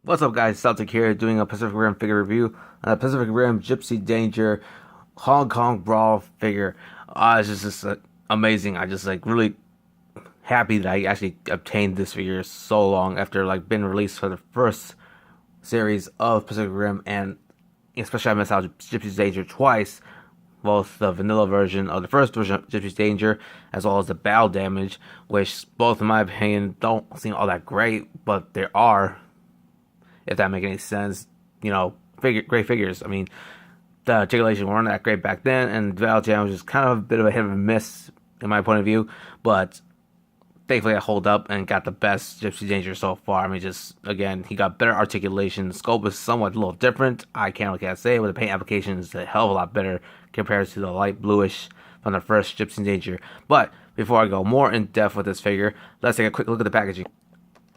What's up, guys? Celtic here, doing a Pacific Rim figure review on a Pacific Rim Gypsy Danger Hong Kong Brawl figure. It's just amazing. I just really happy that I actually obtained this figure so long after being released for the first series of Pacific Rim, and especially I missed out Gypsy Danger twice, both the vanilla version of the first version of Gypsy Danger as well as the battle damage, which both in my opinion don't seem all that great, but there are, if that makes any sense. Great figures. I mean, the articulation weren't that great back then, and the battle damage was kind of a bit of a hit and miss in my point of view, but thankfully I hold up and got the best Gypsy Danger so far. I mean, just again, he got better articulation. The scope is somewhat a little different. I can't say it, but the paint application is a hell of a lot better compared to the light bluish from the first Gypsy Danger. But before I go more in depth with this figure, let's take a quick look at the packaging.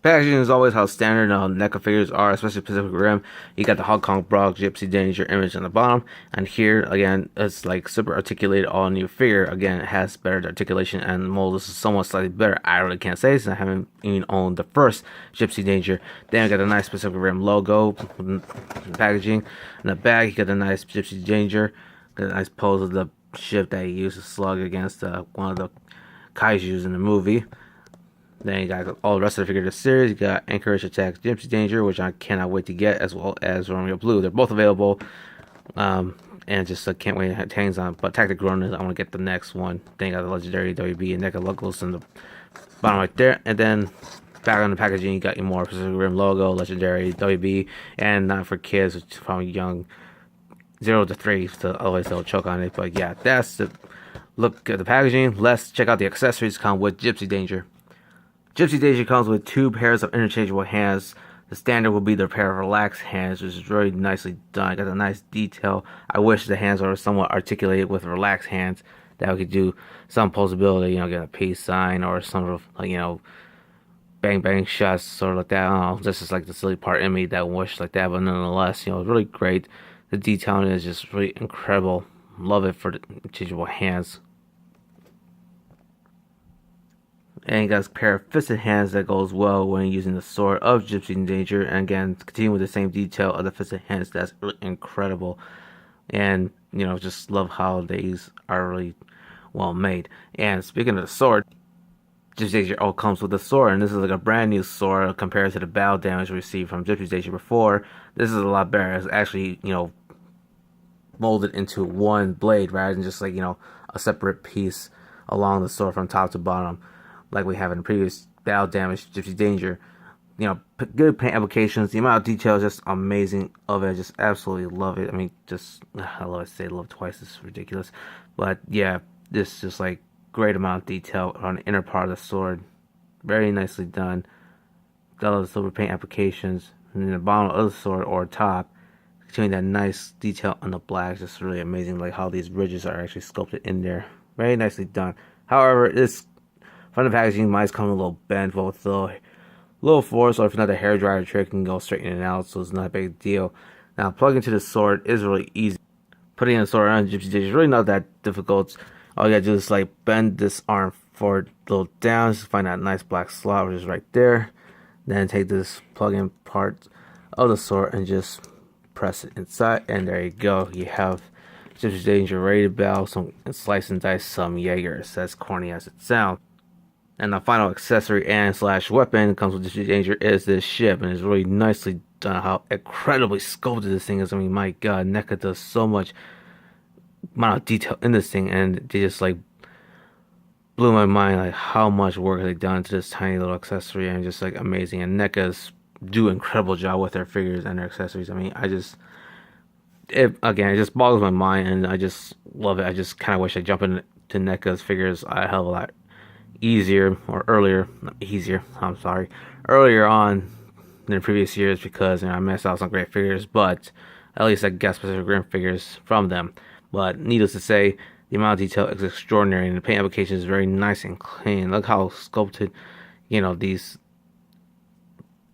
Packaging is always how standard NECA figures are, especially Pacific Rim. You got the Hong Kong Brawl Gypsy Danger image on the bottom, and here again it's like super articulated all new figure. Again, it has better articulation and mold. This is somewhat slightly better. I really can't say since I haven't even owned the first Gypsy Danger. Then you got a nice Pacific Rim logo packaging. In the back, you got a nice Gypsy Danger. Got a nice pose of the ship that he used to slug against one of the kaijus in the movie. Then you got all the rest of the figure of the series. You got Anchorage Attacks Gypsy Danger, which I cannot wait to get, as well as Romeo Blue. They're both available, and just can't wait to have hangs on. But Tactic Grown, I want to get the next one. Then you got the Legendary WB and NECA logos in the bottom right there. And then back on the packaging, you got your more Pacific Rim logo, Legendary WB, and not for kids, which from young 0 to 3, so always they'll choke on it. But yeah, that's the look at the packaging. Let's check out the accessories come with Gypsy Danger. Gypsy Danger comes with 2 pairs of interchangeable hands. The standard will be their pair of relaxed hands, which is really nicely done. Got a nice detail. I wish the hands were somewhat articulated with relaxed hands. That we could do some posability, get a peace sign or some sort of, bang bang shots, sort of like that. I don't know, this is like the silly part in me that wish like that, but nonetheless, really great. The detailing is just really incredible. Love it for the interchangeable hands. And you got a pair of fisted hands that goes well when using the sword of Gypsy Danger. And again, continue with the same detail of the fisted hands. That's really incredible. And, just love how these are really well made. And speaking of the sword, Gypsy Danger all comes with a sword. And this is like a brand new sword compared to the battle damage we received from Gypsy Danger before. This is a lot better. It's actually, molded into one blade rather than just a separate piece along the sword from top to bottom, like we have in the previous battle damage Gypsy Danger. Good paint applications. The amount of detail is just amazing of it. Just absolutely love it. I mean, I love it. Say love twice. It's ridiculous. But yeah, this just great amount of detail on the inner part of the sword. Very nicely done. Got all the silver paint applications. And then the bottom of the sword or top, showing that nice detail on the black. Just really amazing, like how these ridges are actually sculpted in there. Very nicely done. However, this from the packaging might come a little bent, but with a little force, or if not the hair dryer trick, can go straight in and out, so it's not a big deal. Now, plugging to the sword is really easy. Putting the sword on Gypsy Danger is really not that difficult. All you gotta do is bend this arm forward a little down, just find that nice black slot, which is right there. Then take this plug-in part of the sword and just press it inside, and there you go. You have Gypsy Danger ready to battle some slice and dice some Jaegers, as corny as it sounds. And the final accessory and slash weapon comes with Gypsy Danger is this ship, and it's really nicely done. How incredibly sculpted this thing is. I mean, my God, NECA does so much amount of detail in this thing, and they just blew my mind how much work they've done to this tiny little accessory, and just amazing. And NECA's do an incredible job with their figures and their accessories. I mean, it just boggles my mind, and I just love it. I just kind of wish I jumped into NECA's figures a hell of a lot easier or earlier. I'm sorry, earlier on in the previous years, because I missed out on some great figures, but at least I got Pacific Rim figures from them. But needless to say, the amount of detail is extraordinary, and the paint application is very nice and clean. Look how sculpted, these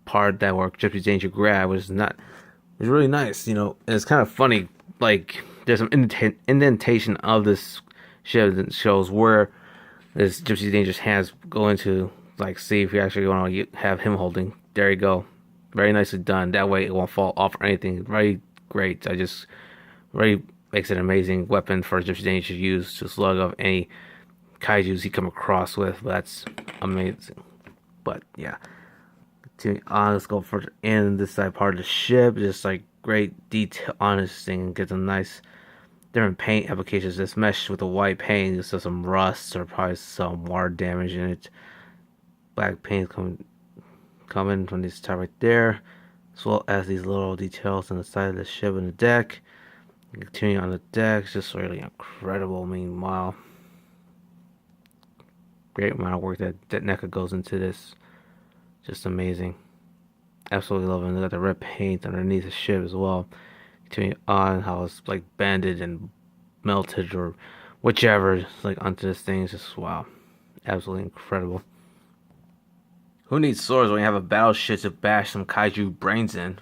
part that were Gypsy Danger grab was not. It's really nice, and it's kind of funny. There's some indentation of this ship that shows where this Gypsy Danger's hands go into. See if you actually want to have him holding. There you go. Very nicely done. That way it won't fall off or anything. Very great. I just really makes it an amazing weapon for Gypsy Danger to use to slug off any kaijus he come across with. But that's amazing. But yeah, continuing on, let's go further in this side part of the ship. Just like great detail on this thing. Get some nice different paint applications. This mesh with the white paint, just some rust or probably some water damage in it. Black paint coming from this top right there, as well as these little details on the side of the ship and the deck. Continuing on the deck, it's just really incredible. Meanwhile, great amount of work that NECA goes into this. Just amazing. Absolutely loving it. They got the red paint underneath the ship as well. Continuing on, how it's like banded and melted or whichever, like onto this thing. It's just wow, absolutely incredible. Who needs swords when you have a battleship to bash some kaiju brains in?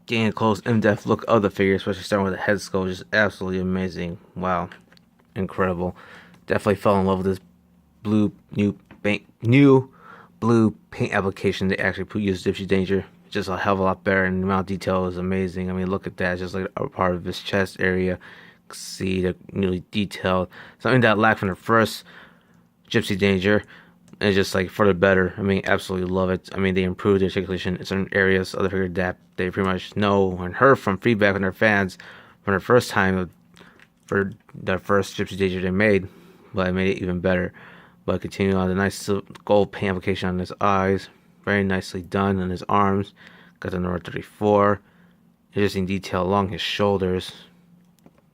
Getting a close, in-depth look of the figure, especially starting with the head sculpt, just absolutely amazing. Wow, incredible. Definitely fell in love with this new blue paint application they actually used Gypsy Danger. Just a hell of a lot better, and the amount of detail is amazing. I mean, look at that, just like a part of his chest area. See the really detailed, something that lacked from the first Gypsy Danger. And just like further better. I mean, absolutely love it. I mean, they improved the articulation in certain areas of the figure that they pretty much know and heard from feedback from their fans from their first time for the first Gypsy Danger they made, but I made it even better. But continuing on, the nice gold paint application on his eyes, very nicely done on his arms. Got the number 34. Interesting detail along his shoulders.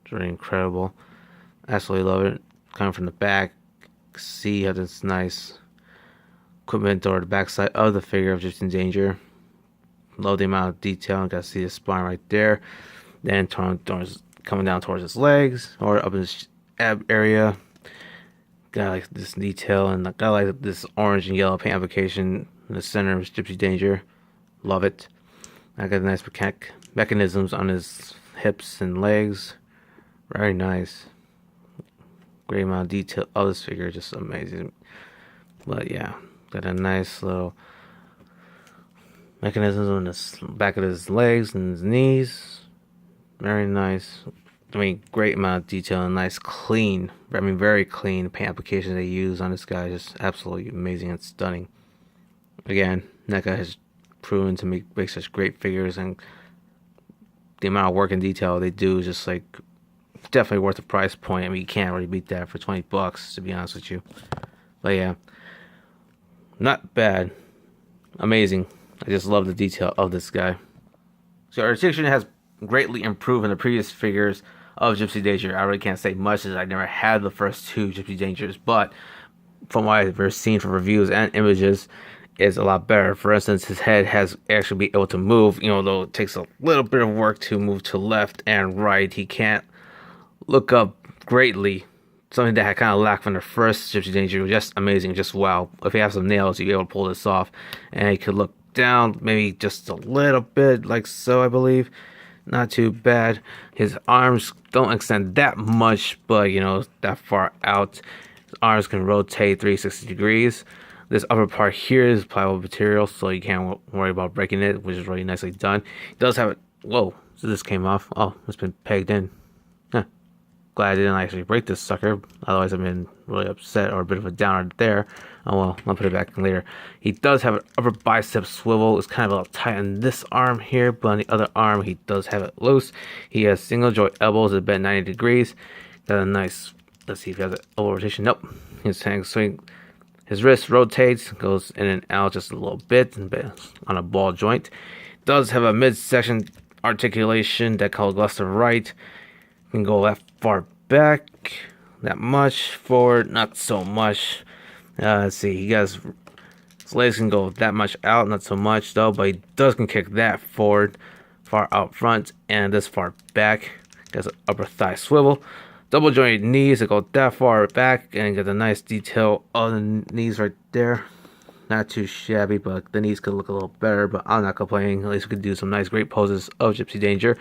It's really incredible. Absolutely love it. Coming from the back, see how this nice equipment or the backside of the figure of Gypsy Danger. Love the amount of detail. You got to see the spine right there. Then coming down towards his legs or up in his ab area. Got like this detail and got like this orange and yellow paint application in the center of his Gypsy Danger. Love it. I got nice mechanisms on his hips and legs. Very nice. Great amount of detail of this figure. Just amazing. But yeah. Got a nice little mechanisms on the back of his legs and his knees. Very nice. I mean, great amount of detail and nice, clean. I mean, very clean paint application they use on this guy. Just absolutely amazing and stunning. Again, NECA has proven to make such great figures, and the amount of work and detail they do is just like definitely worth the price point. I mean, you can't really beat that for $20, to be honest with you. But yeah. Not bad. Amazing. I just love the detail of this guy. So articulation has greatly improved in the previous figures of Gypsy Danger. I really can't say much as I never had the first two Gypsy Dangers, but from what I've ever seen from reviews and images, it's a lot better. For instance, his head has actually been able to move, though it takes a little bit of work to move to left and right. He can't look up greatly. Something that had kind of lacked from the first Gypsy Danger. Just amazing, just wow. If you have some nails, you'll be able to pull this off. And you could look down, maybe just a little bit, like so, I believe. Not too bad. His arms don't extend that much, but, that far out. His arms can rotate 360 degrees. This upper part here is pliable material, so you can't worry about breaking it, which is really nicely done. It does have it. Whoa, so this came off. Oh, it's been pegged in. Glad I didn't actually break this sucker. Otherwise, I've been really upset or a bit of a downer there. Oh well, I'll put it back in later. He does have an upper bicep swivel. It's kind of a little tight on this arm here, but on the other arm, he does have it loose. He has single joint elbows at about 90 degrees. Got a nice, let's see if he has an elbow rotation. Nope. His hand swing. His wrist rotates, goes in and out just a little bit on a ball joint. Does have a midsection articulation that goes left to right. Can go that far back, that much forward, not so much. Let's see, his legs can go that much out, not so much though, but he can kick that forward, far out front, and this far back. Got an upper thigh swivel, double jointed knees that go that far back, and got a nice detail on the knees right there. Not too shabby, but the knees could look a little better, but I'm not complaining. At least we could do some nice, great poses of Gypsy Danger.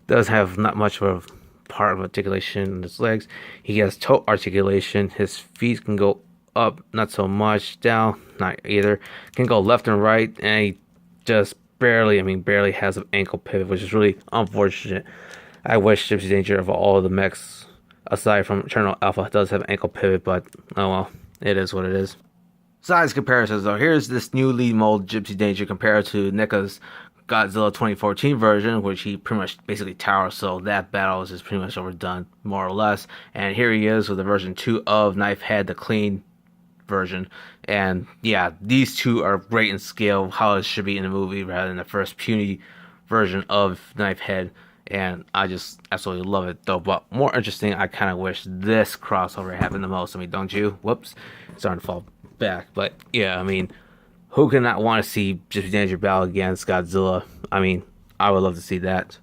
Does have not much of a part of articulation in his legs. He has toe articulation. His feet can go up, not so much. Down, not either. Can go left and right, and he just barely has an ankle pivot, which is really unfortunate. I wish Gypsy Danger of all the mechs, aside from Eternal Alpha, does have an ankle pivot, but oh well, it is what it is. Size comparisons though. Here's this new lead mold Gypsy Danger compared to NECA's Godzilla 2014 version, which he pretty much basically towers, so that battle is just pretty much overdone, more or less. And here he is with the version 2 of Knifehead, the clean version. And yeah, these two are great in scale, how it should be in the movie, rather than the first puny version of Knifehead. And I just absolutely love it though. But more interesting, I kind of wish this crossover happened the most. I mean, don't you? Whoops, starting to fall back. But yeah, I mean, who could not want to see Gypsy Danger battle against Godzilla? I mean, I would love to see that.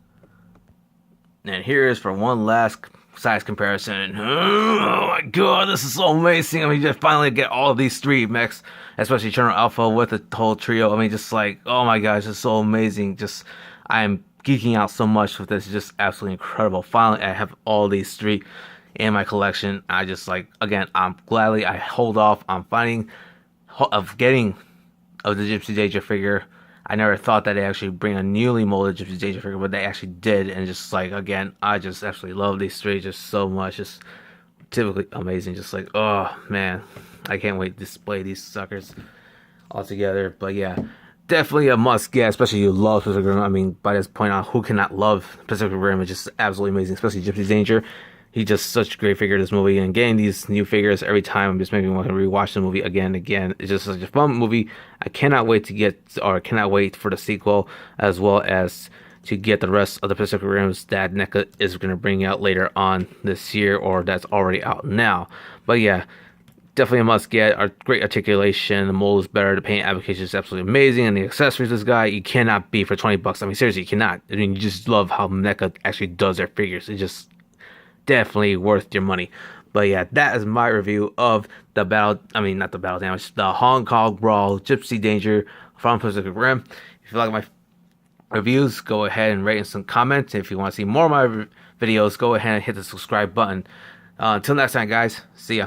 And here is for one last size comparison. Oh my god, this is so amazing. I mean, just finally get all of these three mechs, especially Eternal Alpha with the whole trio. I mean, just like, oh my gosh, it's so amazing. Just, I'm geeking out so much with this. It's just absolutely incredible. Finally, I have all these three in my collection. I just like, again, I hold off on getting of the Gypsy Danger figure. I never thought that they actually bring a newly molded Gypsy Danger figure, but they actually did. And just like, again, I just absolutely love these three just so much. Just typically amazing. Just like, oh man, I can't wait to display these suckers all together. But yeah, definitely a must get, especially if you love Pacific Rim. I mean, by this point on, who cannot love Pacific Rim? It's just absolutely amazing, especially Gypsy Danger. He's just such a great figure in this movie, and getting these new figures every time I'm just making me want to rewatch the movie again and again. It's just such a fun movie. I cannot wait for the sequel, as well as to get the rest of the Pacific Rims that NECA is going to bring out later on this year, or that's already out now. But yeah, definitely a must get. A great articulation, the mold is better, the paint application is absolutely amazing, and the accessories this guy, you cannot beat for $20. I mean, seriously, you cannot. I mean, you just love how NECA actually does their figures. It's just definitely worth your money. But yeah, that is my review of the not the battle damage, the Hong Kong Brawl Gypsy Danger from Pacific Rim. If you like my reviews, go ahead and rate and some comments. If you want to see more of my videos, go ahead and hit the subscribe button. Until next time, guys, see ya.